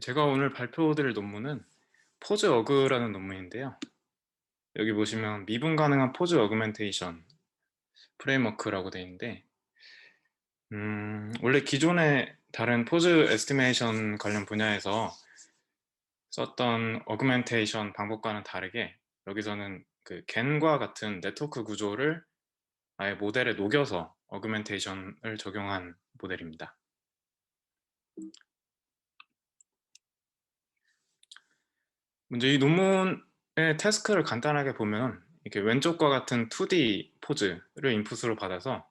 제가 오늘 발표드릴 논문은 포즈 어그라는 논문인데요. 여기 보시면 미분 가능한 포즈 어그멘테이션 프레임워크라고 되어 있는데 원래 기존의 다른 포즈 에스티메이션 관련 분야에서 썼던 어그멘테이션 방법과는 다르게 여기서는 그 겐과 같은 네트워크 구조를 아예 모델에 녹여서 어그멘테이션을 적용한 모델입니다. 먼저 이 논문의 태스크를 간단하게 보면 이렇게 왼쪽과 같은 2D 포즈를 인풋으로 받아서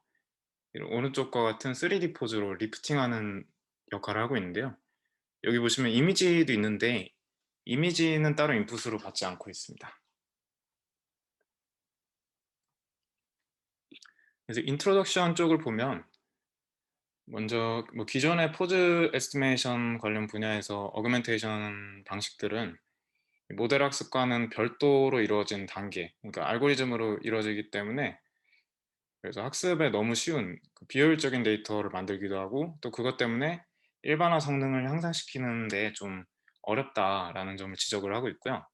오른쪽과 같은 3D 포즈로 리프팅하는 역할을 하고 있는데요. 여기 보시면 이미지도 있는데 이미지는 따로 인풋으로 받지 않고 있습니다. 그래서 인트로덕션 쪽을 보면 먼저 뭐 기존의 포즈 에스티메이션 관련 분야에서 어그멘테이션 방식들은 모델 학습과는 별도로 이루어진 단계, 그러니까 알고리즘으로 이루어지기 때문에 그래서 학습에 너무 쉬운 비효율적인 데이터를 만들기도 하고 또 그것 때문에 일반화 성능을 향상시키는 데 좀 어렵다라는 점을 지적을 하고 있고요.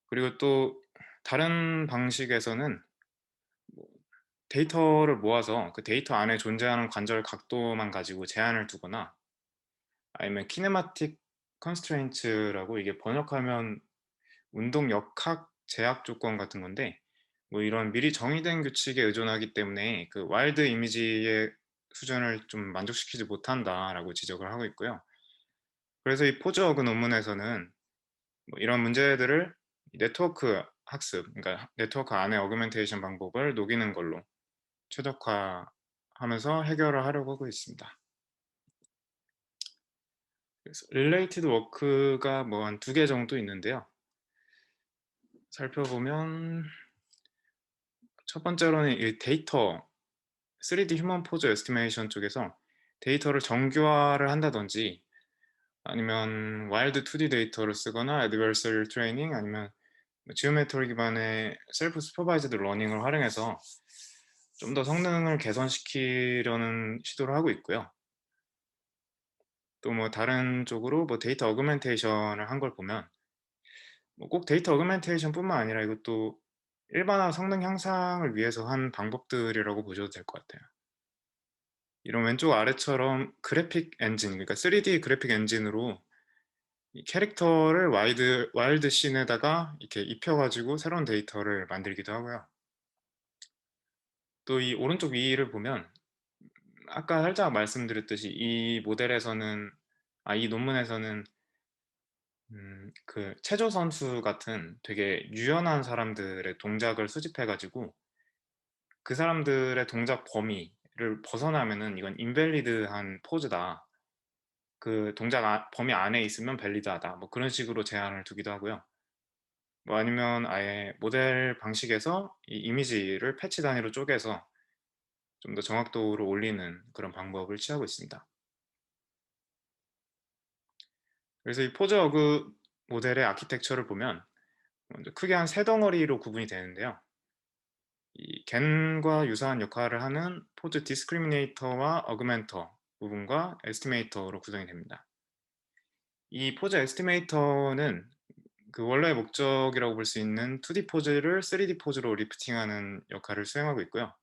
그리고 또 다른 방식에서는 뭐 데이터를 모아서 그 데이터 안에 존재하는 관절 각도만 가지고 제한을 두거나 아니면 키네마틱 컨스트레인츠라고 이게 번역하면 운동 역학 제약 조건 같은 건데 뭐 이런 미리 정의된 규칙에 의존하기 때문에 그 와일드 이미지의 수준을 좀 만족시키지 못한다라고 지적을 하고 있고요. 그래서 이 포즈 어그 논문에서는 뭐 이런 문제들을 네트워크 학습, 그러니까 네트워크 안에 어그멘테이션 방법을 녹이는 걸로 최적화하면서 해결을 하려고 하고 있습니다. 그래서 릴레이티드 워크가 뭐 한 2개 정도 있는데요. 살펴보면 첫 번째로는 이 데이터 3D 휴먼 포즈 에스티메이션 쪽에서 데이터를 정규화를 한다든지 아니면 와일드 2D 데이터를 쓰거나 adversarial 트레이닝 아니면 지오메트리 기반의 셀프 슈퍼바이즈드 러닝을 활용해서 좀 더 성능을 개선시키려는 시도를 하고 있고요. 또 뭐 다른 쪽으로 뭐 데이터 어그멘테이션을 한 걸 보면 뭐 꼭 데이터 어그멘테이션뿐만 아니라 이것도 일반화 성능 향상을 위해서 한 방법들이라고 보셔도 될 것 같아요. 이런 왼쪽 아래처럼 그래픽 엔진, 그러니까 3D 그래픽 엔진으로 이 캐릭터를 와일드 씬에다가 이렇게 입혀 가지고 새로운 데이터를 만들기도 하고요. 또 이 오른쪽 위를 보면 아까 살짝 말씀드렸듯이 이 모델에서는 이 논문에서는 그 체조 선수 같은 되게 유연한 사람들의 동작을 수집해 가지고 그 사람들의 동작 범위를 벗어나면은 이건 인밸리드한 포즈다. 그 동작 범위 안에 있으면 밸리드하다. 뭐 그런 식으로 제한을 두기도 하고요. 뭐 아니면 아예 모델 방식에서 이 이미지를 패치 단위로 쪼개서 좀 더 정확도를 올리는 그런 방법을 취하고 있습니다. 그래서 이 포즈 어그 모델의 아키텍처를 보면 먼저 크게 한 3 덩어리로 구분이 되는데요. 이 겐과 유사한 역할을 하는 포즈 디스크리미네이터와 어그멘터 부분과 에스티메이터로 구성이 됩니다. 이 포즈 에스티메이터는 그 원래의 목적이라고 볼 수 있는 2D 포즈를 3D 포즈로 리프팅하는 역할을 수행하고 있고요.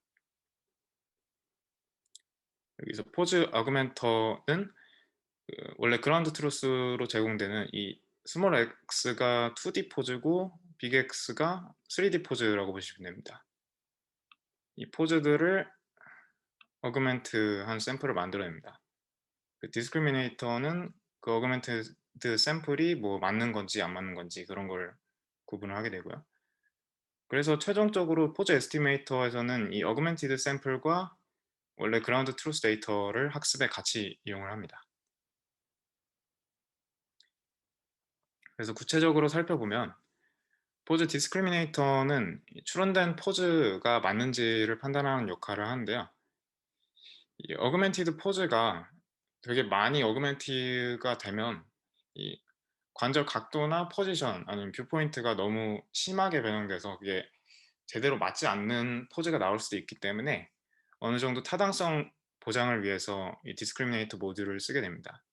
여기서 포즈 어그멘터는 그 원래 그라운드 트루스로 제공되는 이 스몰 x가 2D 포즈고 빅 X가 3D 포즈라고 보시면 됩니다. 이 포즈들을 어그멘트한 샘플을 만들어냅니다. 그 디스크리미네이터는 그 어그멘티드 샘플이 뭐 맞는 건지 안 맞는 건지 그런 걸 구분을 하게 되고요. 그래서 최종적으로 포즈 에스티메이터에서는 이 어그멘티드 샘플과 원래 그라운드 트루스 데이터를 학습에 같이 이용을 합니다. 그래서 구체적으로 살펴보면 포즈 디스크리미네이터는 추론된 포즈가 맞는지를 판단하는 역할을 하는데요. 이 어그멘티드 포즈가 되게 많이 어그멘티드가 되면 이 관절 각도나 포지션 아니면 뷰 포인트가 너무 심하게 변형돼서 그게 제대로 맞지 않는 포즈가 나올 수도 있기 때문에 어느 정도 타당성 보장을 위해서 이 디스크리미네이터 모듈을 쓰게 됩니다.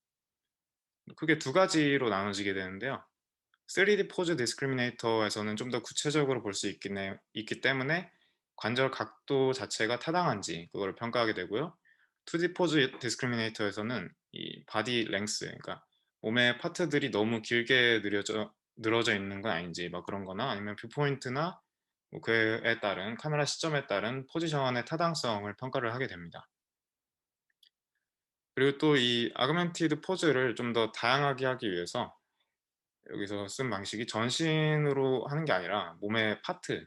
크게 두 가지로 나눠지게 되는데요. 3D 포즈 디스크리미네이터에서는 좀 더 구체적으로 볼 수 있기 때문에 관절 각도 자체가 타당한지 그걸 평가하게 되고요. 2D 포즈 디스크리미네이터에서는 이 바디 랭스, 그러니까 몸의 파트들이 너무 길게 늘어져 있는 건 아닌지 막 그런 거나, 아니면 뷰 포인트나 뭐 그에 따른 카메라 시점에 따른 포지션의 타당성을 평가를 하게 됩니다. 그리고 또 이 아그멘티드 포즈를 좀 더 다양하게 하기 위해서 여기서 쓴 방식이 전신으로 하는 게 아니라 몸의 파트,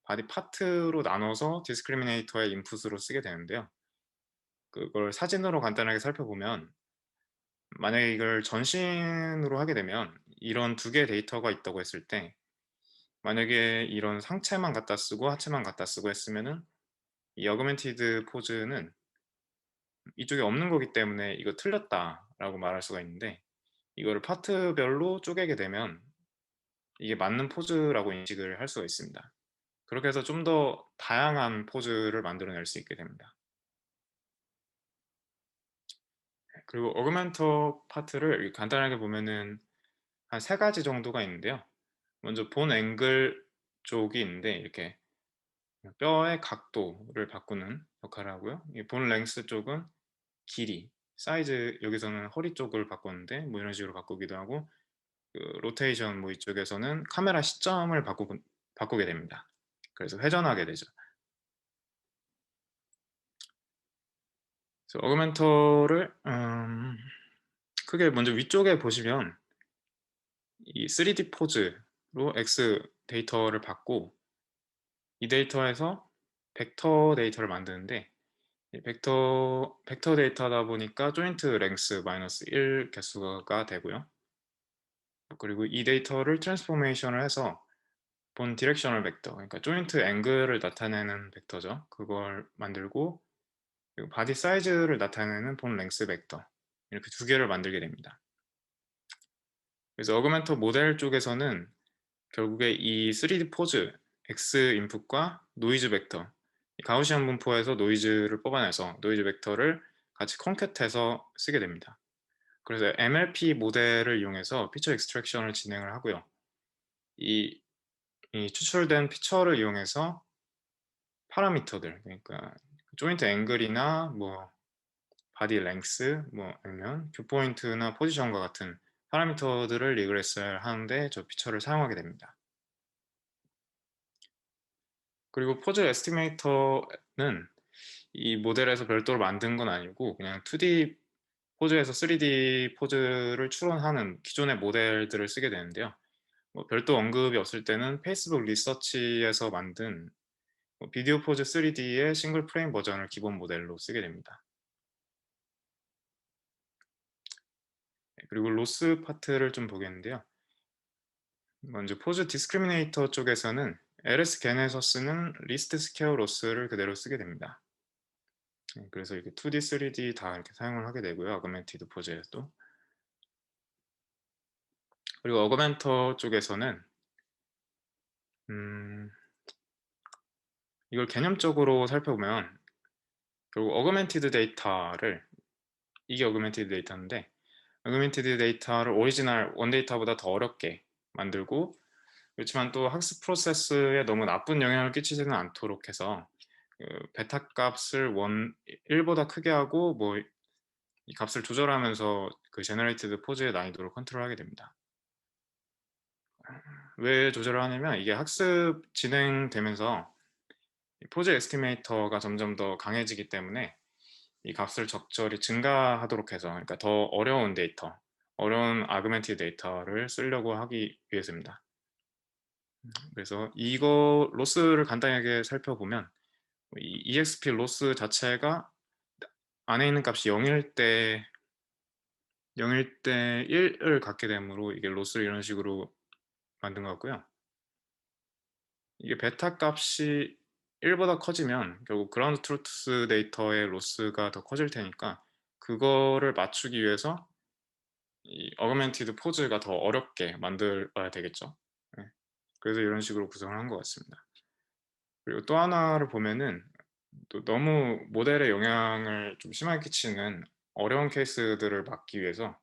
바디 파트로 나눠서 디스크리미네이터의 인풋으로 쓰게 되는데요. 그걸 사진으로 간단하게 살펴보면, 만약에 이걸 전신으로 하게 되면 이런 두 개의 데이터가 있다고 했을 때, 만약에 이런 상체만 갖다 쓰고 하체만 갖다 쓰고 했으면은 이 어그멘티드 포즈는 이쪽에 없는 거기 때문에 "이거 틀렸다."라고 말할 수가 있는데, 이거를 파트별로 쪼개게 되면 이게 맞는 포즈라고 인식을 할 수가 있습니다. 그렇게 해서 좀 더 다양한 포즈를 만들어낼 수 있게 됩니다. 그리고 어그멘터 파트를 이렇게 간단하게 보면은 한 세 가지 정도가 있는데요. 먼저 본 앵글 쪽이 있는데, 이렇게 뼈의 각도를 바꾸는 역할을 하고요. 이 본 랭스 쪽은 길이, 사이즈, 여기서는 허리 쪽을 바꿨는데 뭐 이런 식으로 바꾸기도 하고, 그 로테이션 뭐 이쪽에서는 카메라 시점을 바꾸게 됩니다. 그래서 회전하게 되죠. 그래서 어그멘터를 크게 먼저 위쪽에 보시면 이 3D 포즈로 X 데이터를 받고, 이 데이터에서 벡터 데이터를 만드는데, 이 벡터 데이터다 보니까 조인트 랭스 -1 개수가 되고요. 그리고 이 데이터를 트랜스포메이션을 해서 본 디렉셔널 벡터, 그러니까 조인트 앵글을 나타내는 벡터죠. 그걸 만들고, 그리고 바디 사이즈를 나타내는 본 랭스 벡터, 이렇게 두 개를 만들게 됩니다. 그래서 어그멘터 모델 쪽에서는 결국에 이 3D 포즈 X 인풋과 노이즈 벡터, 가우시안 분포에서 노이즈를 뽑아내서 노이즈 벡터를 같이 콘캣해서 쓰게 됩니다. 그래서 MLP 모델을 이용해서 피처 익스트랙션을 진행을 하고요. 이 추출된 피처를 이용해서 파라미터들, 그러니까 조인트 앵글이나 뭐 바디 랭스, 뭐 아니면 뷰 포인트나 포지션과 같은 파라미터들을 리그레스 하는데 저 피처를 사용하게 됩니다. 그리고 포즈 에스티메이터는 이 모델에서 별도로 만든 건 아니고, 그냥 2D 포즈에서 3D 포즈를 추론하는 기존의 모델들을 쓰게 되는데요. 뭐 별도 언급이 없을 때는 페이스북 리서치에서 만든 비디오 포즈 3D의 싱글 프레임 버전을 기본 모델로 쓰게 됩니다. 그리고 로스 파트를 좀 보겠는데요. 먼저 포즈 디스크리미네이터 쪽에서는 LS 겐에서 쓰는 리스트 스퀘어 로스를 그대로 쓰게 됩니다. 그래서 이렇게 2D, 3D 다 이렇게 사용을 하게 되고요. 어그멘티드 포즈에도. 그리고 어그멘터 쪽에서는 음 이걸 개념적으로 살펴보면, 결국 어그멘티드 데이터를, 이게 어그멘티드 데이터인데, 어그멘티드 데이터를 오리지널 원 데이터보다 더 어렵게 만들고, 그렇지만 또 학습 프로세스에 너무 나쁜 영향을 끼치지는 않도록 해서 그 베타 값을 1보다 크게 하고, 뭐 이 값을 조절하면서 그 제너레이티드 포즈의 난이도를 컨트롤하게 됩니다. 왜 조절을 하냐면, 이게 학습 진행되면서 이 포즈 에스티메이터가 점점 더 강해지기 때문에 이 값을 적절히 증가하도록 해서, 그러니까 더 어려운 데이터, 어려운 아그멘티드 데이터를 쓰려고 하기 위해서입니다. 그래서 이거 로스를 간단하게 살펴보면, 이 EXP 로스 자체가 안에 있는 값이 0일 때 1을 갖게 되므로 이게 로스를 이런 식으로 만든 것 같고요. 이게 베타 값이 1보다 커지면 결국 그라운드 트루스 데이터의 로스가 더 커질 테니까, 그거를 맞추기 위해서 이 어그멘티드 포즈가 더 어렵게 만들어야 되겠죠. 네. 그래서 이런 식으로 구성을 한 것 같습니다. 그리고 또 하나를 보면은, 또 너무 모델에 영향을 좀 심하게 끼치는 어려운 케이스들을 막기 위해서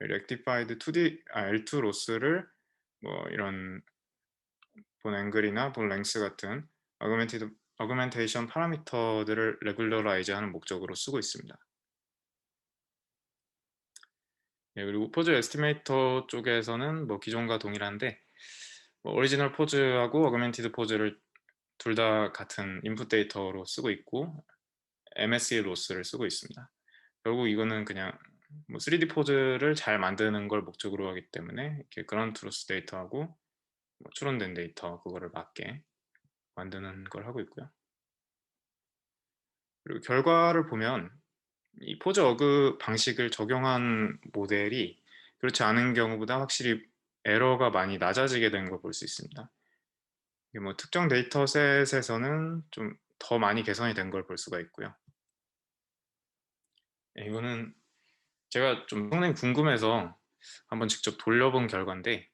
rectified 2D L2 로스를 뭐 이런 본 앵글이나 본 랭스 같은 어그멘테이션 파라미터들을 레귤러라이즈하는 목적으로 쓰고 있습니다. 예, 그리고 포즈 에스티메이터 쪽에서는 뭐 기존과 동일한데 뭐 오리지널 포즈하고 어그멘티드 포즈를 둘 다 같은 인풋 데이터로 쓰고 있고 MSE 로스를 쓰고 있습니다. 결국 이거는 그냥 뭐 3D 포즈를 잘 만드는 걸 목적으로 하기 때문에 이렇게 그라운드 트루스 데이터하고 뭐 추론된 데이터 그거를 맞게 만드는 걸 하고 있고요. 그리고 결과를 보면 이 포즈 어그 방식을 적용한 모델이 그렇지 않은 경우보다 확실히 에러가 많이 낮아지게 된 걸 볼 수 있습니다. 이게 뭐 특정 데이터셋에서는 좀 더 많이 개선이 된 걸 볼 수가 있고요. 예, 이거는 제가 좀 상당히 궁금해서 한번 직접 돌려본 결과인데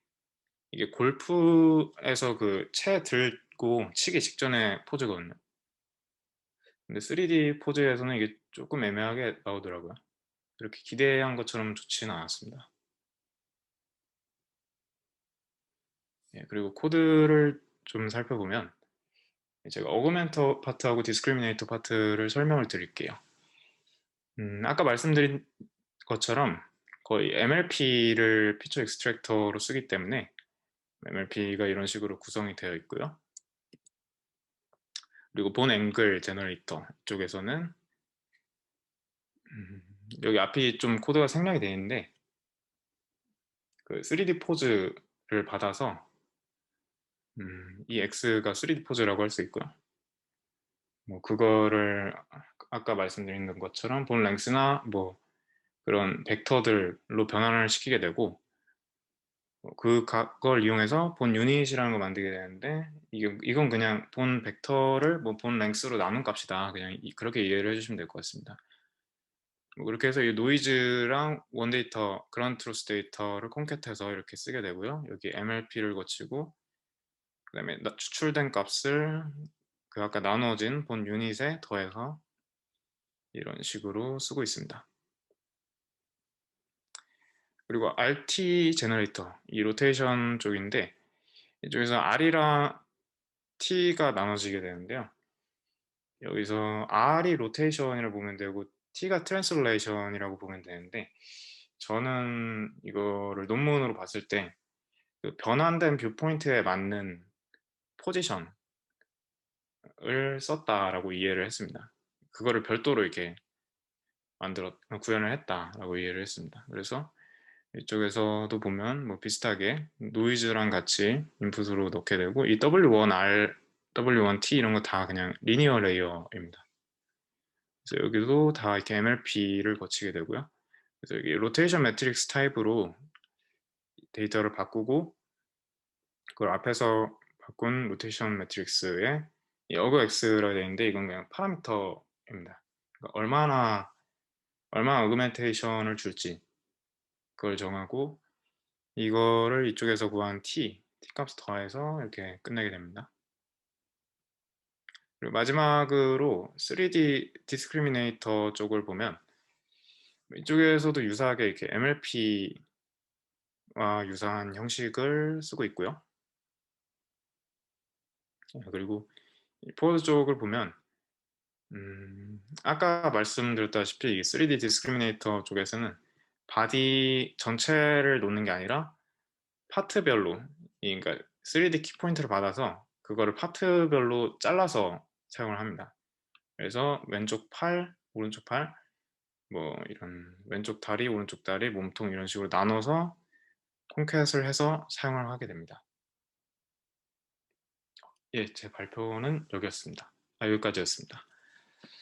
이게 골프에서 그 채 들고 치기 직전의 포즈거든요. 근데 3D 포즈에서는 이게 조금 애매하게 나오더라고요. 그렇게 기대한 것처럼 좋지는 않았습니다. 예, 그리고 코드를 좀 살펴보면 제가 어그멘터 파트하고 디스크리미네이터 파트를 설명을 드릴게요. 아까 말씀드린 것처럼 거의 MLP를 피처 익스트랙터로 쓰기 때문에 MLP가 이런 식으로 구성이 되어 있고요. 그리고 본 앵글 제너레이터 쪽에서는 여기 앞이 좀 코드가 생략이 되어 있는데 그 3D 포즈를 받아서 이 X가 3D 포즈라고 할 수 있고요. 뭐 그거를 아까 말씀드린 것처럼 본 랭스나 뭐 그런 벡터들로 변환을 시키게 되고 그걸 이용해서 본 유닛이라는 걸 만들게 되는데 이건 그냥 본 벡터를 뭐 본 랭스로 나눈 값이다. 그냥 그렇게 이해를 해주시면 될 것 같습니다. 뭐 그렇게 해서 이 노이즈랑 원 데이터, 그라운드 트루스 데이터를 콘캣해서 이렇게 쓰게 되고요. 여기 MLP를 거치고 그다음에 추출된 값을 그 아까 나누어진 본 유닛에 더해서 이런 식으로 쓰고 있습니다. 그리고 RT 제너레이터, 이 로테이션 쪽인데 이쪽에서 R이랑 T가 나눠지게 되는데요. 여기서 R이 로테이션이라고 보면 되고 T가 트랜슬레이션이라고 보면 되는데 저는 이거를 논문으로 봤을 때 그 변환된 뷰포인트에 맞는 포지션을 썼다라고 이해를 했습니다. 그거를 별도로 이렇게 구현을 했다라고 이해를 했습니다. 그래서 이쪽에서도 보면 뭐 비슷하게 노이즈랑 같이 인풋으로 넣게 되고 이 W1R, W1T 이런 거 다 그냥 리니어 레이어입니다. 그래서 여기도 다 이렇게 MLP를 거치게 되고요. 그래서 여기 로테이션 매트릭스 타입으로 데이터를 바꾸고 그걸 앞에서 바꾼 로테이션 매트릭스에 이 어그 X라고 되어 있는데 이건 그냥 파라미터입니다. 그러니까 얼마나 어그멘테이션을 줄지 그걸 정하고 이거를 이쪽에서 구한 t 값 더해서 이렇게 끝내게 됩니다. 그리고 마지막으로 3D 디스크리미네이터 쪽을 보면 이쪽에서도 유사하게 이렇게 MLP와 유사한 형식을 쓰고 있고요. 그리고 포워드 쪽을 보면 아까 말씀드렸다시피 3D 디스크리미네이터 쪽에서는 바디 전체를 놓는 게 아니라 파트별로 그러니까 3D 키포인트를 받아서 그거를 파트별로 잘라서 사용을 합니다. 그래서 왼쪽 팔, 오른쪽 팔, 뭐 이런 왼쪽 다리, 오른쪽 다리, 몸통 이런 식으로 나눠서 콘캣을 해서 사용을 하게 됩니다. 예, 제 발표는 여기까지였습니다.